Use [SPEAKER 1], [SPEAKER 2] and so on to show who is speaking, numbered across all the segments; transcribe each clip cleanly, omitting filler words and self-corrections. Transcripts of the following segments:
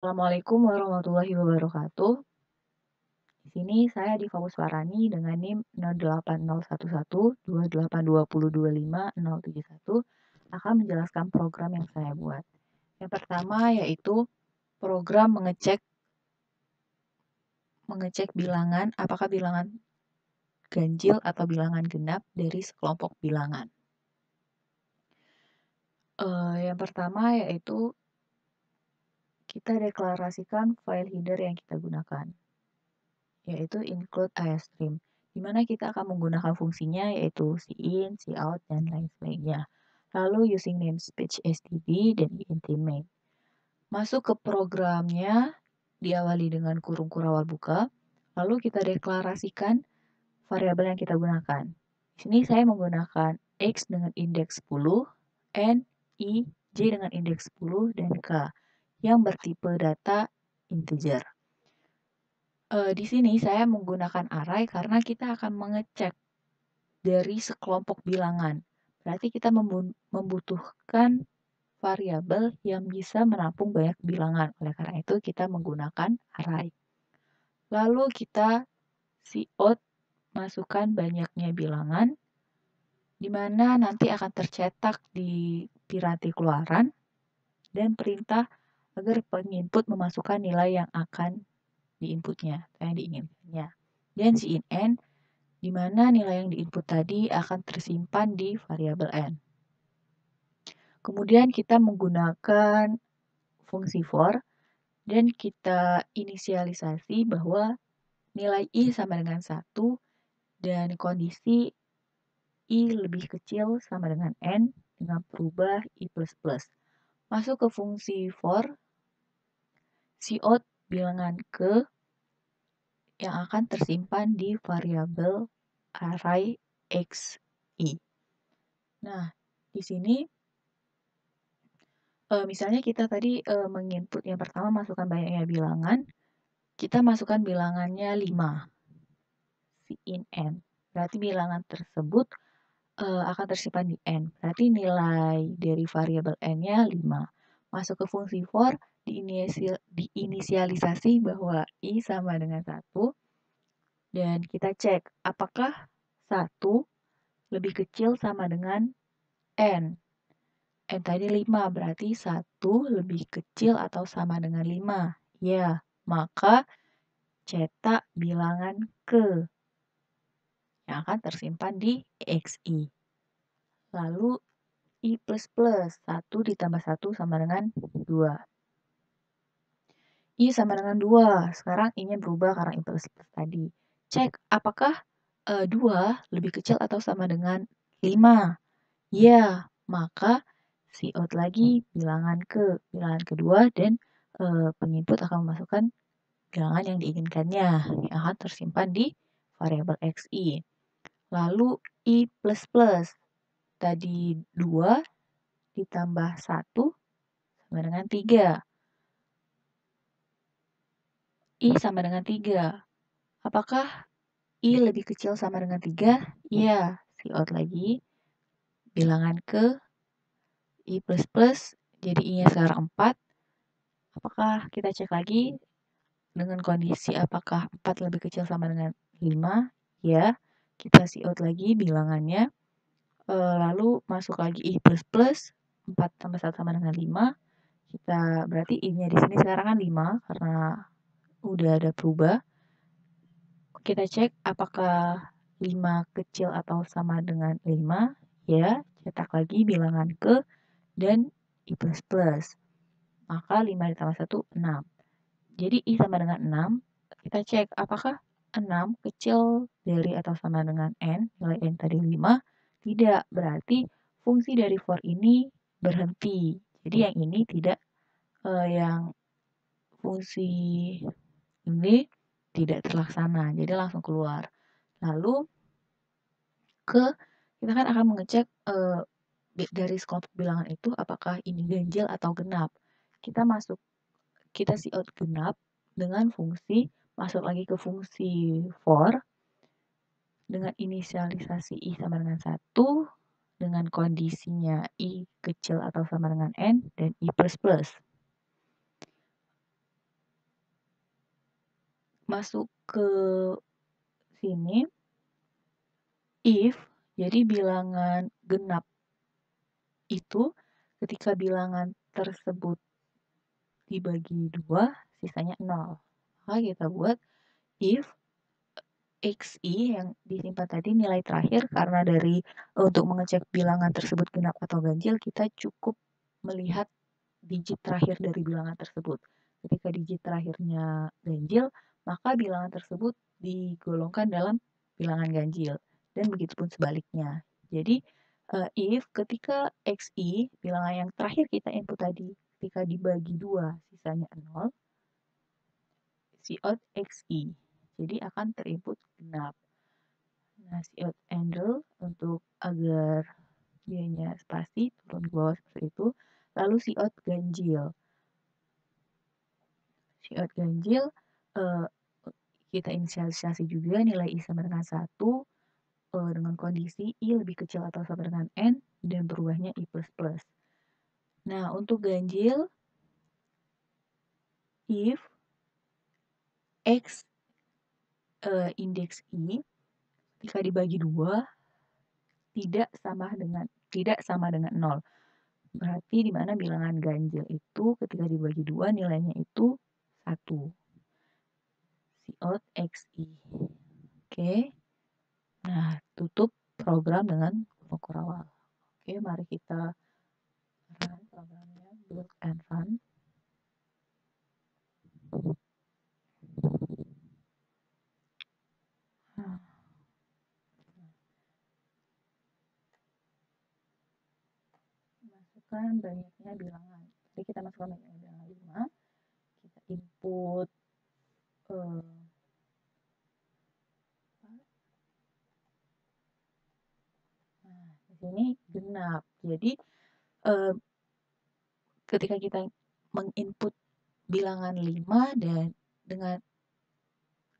[SPEAKER 1] Assalamualaikum warahmatullahi wabarakatuh. Di sini saya Diva Pusparani dengan NIM 08011282202571 akan menjelaskan program yang saya buat. Yang pertama yaitu program mengecek bilangan, apakah bilangan ganjil atau bilangan genap dari sekelompok bilangan. Yang pertama yaitu kita deklarasikan file header yang kita gunakan, yaitu include IStream, di mana kita akan menggunakan fungsinya yaitu cin, cout, dan lain sebagainya. Lalu using namespace std dan intimate. Masuk ke programnya, diawali dengan kurung kurawal buka, lalu kita deklarasikan variabel yang kita gunakan. Di sini saya menggunakan x dengan indeks 10, n, i, j dengan indeks 10, dan k yang bertipe data integer. Di sini saya menggunakan array karena kita akan mengecek dari sekelompok bilangan. Berarti kita membutuhkan variabel yang bisa menampung banyak bilangan. Oleh karena itu kita menggunakan array. Lalu kita cout masukkan banyaknya bilangan, di mana nanti akan tercetak di piranti keluaran dan perintah agar penginput memasukkan nilai yang akan diinputnya, yang diinginkannya. Dan cin, di mana nilai yang diinput tadi akan tersimpan di variabel n. Kemudian kita menggunakan fungsi for dan kita inisialisasi bahwa nilai i sama dengan 1 dan kondisi i lebih kecil sama dengan n dengan perubah i++. Masuk ke fungsi for, cout bilangan ke yang akan tersimpan di variabel array xi. Nah, di sini misalnya kita tadi menginput yang pertama masukkan banyaknya bilangan, kita masukkan bilangannya 5, cin n. Berarti bilangan tersebut akan tersimpan di n. Berarti nilai dari variabel n-nya 5. Masuk ke fungsi for, diinisialisasi bahwa i sama dengan 1, dan kita cek apakah 1 lebih kecil sama dengan n. N tadi 5, berarti 1 lebih kecil atau sama dengan 5. Ya, maka cetak bilangan ke yang akan tersimpan di xi. Lalu i++, 1 ditambah 1 sama dengan 2. I sama dengan 2, sekarang i-nya berubah karena i++ tadi. Cek apakah 2 lebih kecil atau sama dengan 5. Ya, maka cout lagi bilangan kedua dan penginput akan memasukkan bilangan yang diinginkannya yang akan tersimpan di variabel xi. Lalu i++, tadi 2 ditambah 1 sama dengan 3. I sama dengan 3. Apakah i lebih kecil sama dengan 3? Iya, cout lagi bilangan ke i++, jadi i-nya sekarang 4. Apakah kita cek lagi dengan kondisi apakah 4 lebih kecil sama dengan 5? Ya, kita cout lagi bilangannya. Lalu masuk lagi i++, 4 tambah 1 sama dengan 5. Kita berarti i-nya di sini sekarang kan 5 karena udah ada berubah. Kita cek apakah 5 kecil atau sama dengan 5. Ya, cetak lagi bilangan ke dan i++. Maka 5 ditambah 1, 6. Jadi i sama dengan 6. Kita cek apakah 6 kecil dari atau sama dengan n, nilai n tadi 5. Tidak, berarti fungsi dari for ini berhenti. Jadi yang ini tidak, yang fungsi ini tidak terlaksana, jadi langsung keluar. Lalu kita kan akan mengecek dari sekelompok bilangan itu apakah ini ganjil atau genap. Kita cout genap dengan fungsi masuk lagi ke fungsi for dengan inisialisasi i sama dengan 1 dengan kondisinya i kecil atau sama dengan n dan i++. masuk ke sini, if, jadi bilangan genap itu ketika bilangan tersebut dibagi 2, sisanya 0. Maka kita buat if XI yang disimpan tadi nilai terakhir, karena untuk mengecek bilangan tersebut genap atau ganjil, kita cukup melihat digit terakhir dari bilangan tersebut. Ketika digit terakhirnya ganjil, maka bilangan tersebut digolongkan dalam bilangan ganjil. Dan begitupun sebaliknya. Jadi, if ketika XI, bilangan yang terakhir kita input tadi, ketika dibagi 2, sisanya 0, Cout XI. Jadi akan terinput genap. Nah, Cout handle untuk agar dianya spasi turun ke bawah seperti itu. Lalu Cout ganjil. Cout ganjil kita inisialisasi juga nilai I sama dengan 1 dengan kondisi I lebih kecil atau sama dengan N dan berubahnya I++. Nah, untuk ganjil, if X indeks I ketika dibagi 2 tidak sama dengan 0. Berarti di mana bilangan ganjil itu ketika dibagi 2 nilainya itu 1. Cout XI. Oke. Nah, tutup program dengan kurung kurawal. Oke, mari kita run programnya, build and run. Masukkan banyaknya bilangan. Jadi kita masukkan banyaknya bilangan 5. Kita input nah, di sini genap. Jadi ketika kita menginput bilangan 5 dan dengan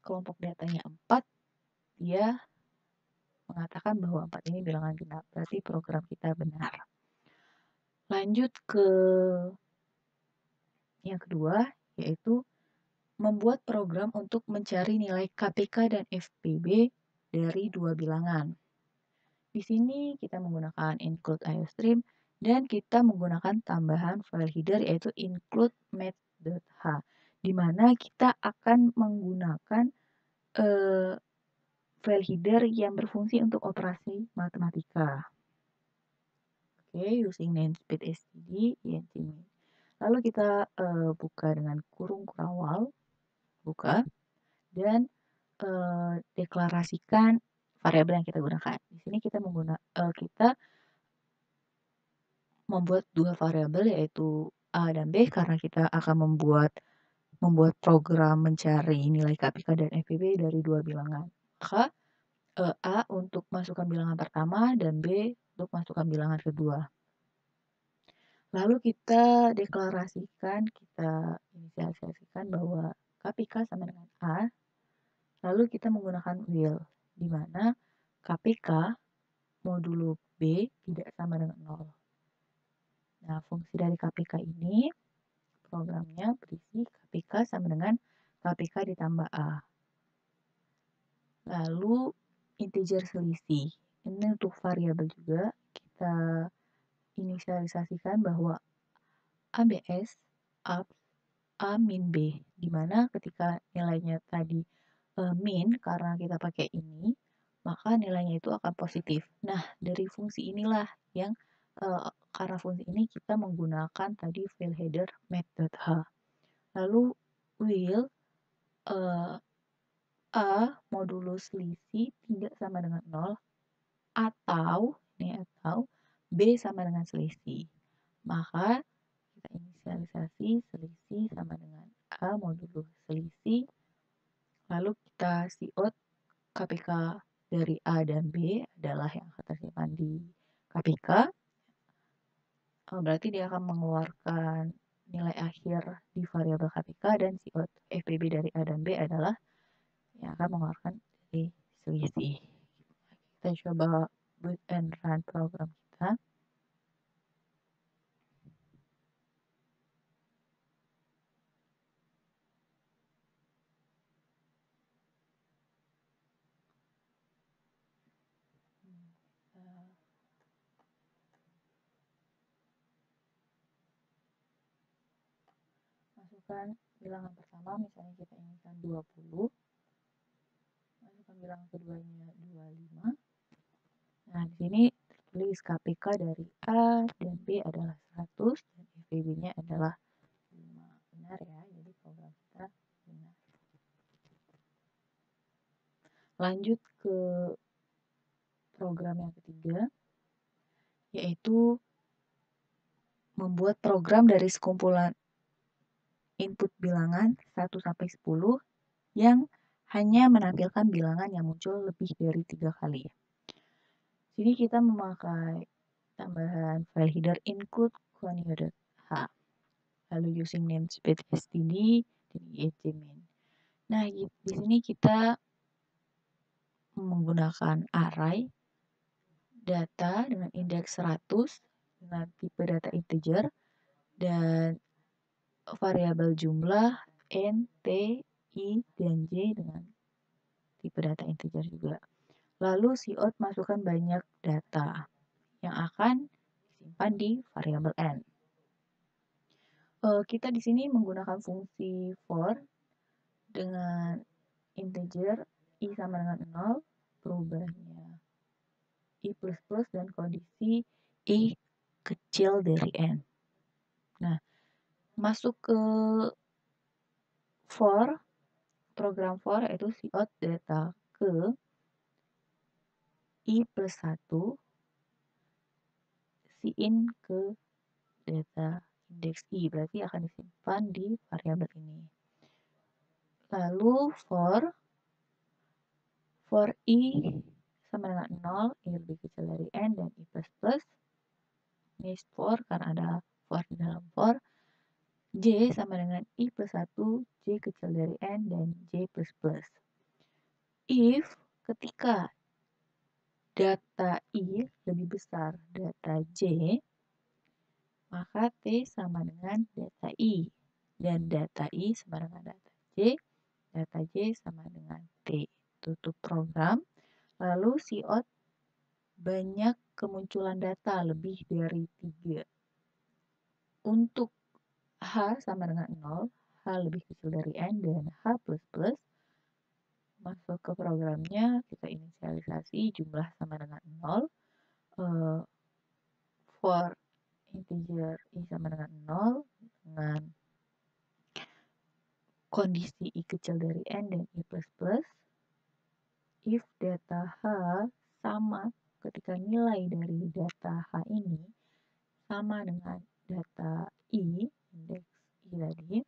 [SPEAKER 1] kelompok datanya 4, dia mengatakan bahwa 4 ini bilangan genap. Berarti program kita benar. Lanjut ke yang kedua, yaitu membuat program untuk mencari nilai KPK dan FPB dari 2 bilangan. Di sini kita menggunakan include IOStream dan kita menggunakan tambahan file header yaitu include math.h, di mana kita akan menggunakan file header yang berfungsi untuk operasi matematika. Oke, using namespace std int main. Lalu kita buka dengan kurung kurawal, buka, dan deklarasikan variabel yang kita gunakan. Di sini kita membuat 2 variabel yaitu A dan B karena kita akan membuat program mencari nilai KPK dan FPB dari 2 bilangan. Maka A untuk masukkan bilangan pertama dan B untuk masukkan bilangan kedua. Lalu kita deklarasikan, kita inisialisasikan bahwa KPK sama dengan A. Lalu kita menggunakan will, di mana KPK modulo B tidak sama dengan 0. Nah, fungsi dari KPK ini, programnya berisi KPK sama dengan KPK ditambah A. Lalu integer selisih. Ini untuk variabel juga, kita inisialisasikan bahwa ABS, A min B, di mana ketika nilainya tadi min karena kita pakai ini, maka nilainya itu akan positif. Nah, dari fungsi inilah yang karena fungsi ini kita menggunakan tadi file header math.h. Lalu will A modulo selisih tidak sama dengan 0 atau B sama dengan selisih. Maka kita inisialisasi selisih sama dengan A modulo selisih. Lalu kita cout KPK dari A dan B adalah yang akan tersimpan di KPK. Berarti dia akan mengeluarkan nilai akhir di variabel KPK dan cout FPB dari A dan B adalah yang akan mengeluarkan dari selisih. Kita coba build and run program kita. masukkan bilangan pertama, misalnya kita inginkan 20, masukkan bilangan keduanya 25. Nah, di sini tertulis KPK dari A dan B adalah 100 dan FVB-nya adalah 5. Benar ya, jadi program kita benar. Lanjut ke program yang ketiga, yaitu membuat program dari sekumpulan input bilangan 1 sampai 10 yang hanya menampilkan bilangan yang muncul lebih dari 3 kali. Jadi kita memakai tambahan file header include conio.h, lalu using namespace std dan ejmin. Nah, di sini kita menggunakan array data dengan indeks 100 dengan tipe data integer dan variabel jumlah n, t, i, dan j dengan tipe data integer juga. Lalu cout masukkan banyak data yang akan disimpan di variabel n. Kita di sini menggunakan fungsi for dengan integer i sama dengan 0, perubahannya i++ dan kondisi i kecil dari n. Nah, masuk ke for, program for yaitu cout data ke i+1, in ke data indeks i, berarti akan disimpan di variabel ini. Lalu for i sama dengan 0, i lebih kecil dari n dan i++. Ini for karena ada for di dalam for. J sama dengan i+1, j kecil dari n dan j++. If ketika data i lebih besar data j, maka t sama dengan data i, dan data i sama dengan data j sama dengan t. Tutup program, lalu cout banyak kemunculan data lebih dari 3. Untuk h sama dengan 0, h lebih kecil dari n dan h++, masuk ke programnya, kita inisialisasi jumlah sama dengan 0, for integer i sama dengan 0 dengan kondisi i kecil dari n dan i++. If data h sama ketika nilai dari data h ini sama dengan data i, indeks i tadi,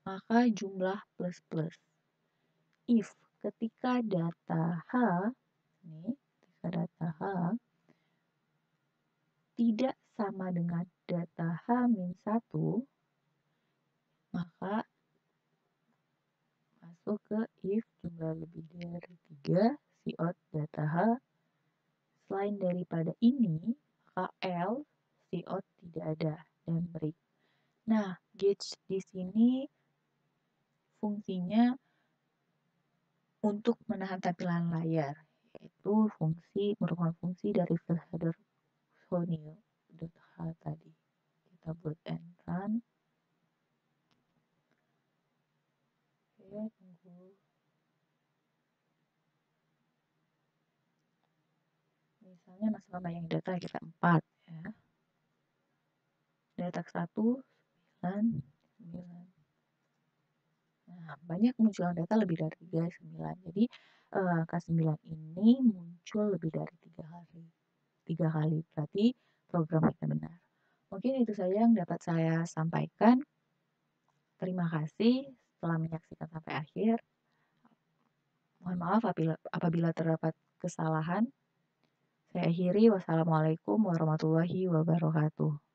[SPEAKER 1] maka jumlah plus. If ketika data h, ketika data h tidak sama dengan data h-1, maka masuk ke if jumlah lebih dari 3, cout data h. Selain daripada ini, maka else cout tidak ada dan break. Nah, gauge di sini fungsinya untuk menahan tampilan layar, yaitu merupakan fungsi dari file header conio.h tadi. Kita buat and run. Oke, tunggu. Misalnya masih membayang data kita 4 ya. Data ke-1 9. Nah, banyak munculan data lebih dari 3, 9. Jadi angka 9 ini muncul lebih dari 3 kali. 3 kali, berarti program kita benar. Mungkin itu saja yang dapat saya sampaikan. Terima kasih telah menyaksikan sampai akhir. Mohon maaf apabila terdapat kesalahan. Saya akhiri. Wassalamualaikum warahmatullahi wabarakatuh.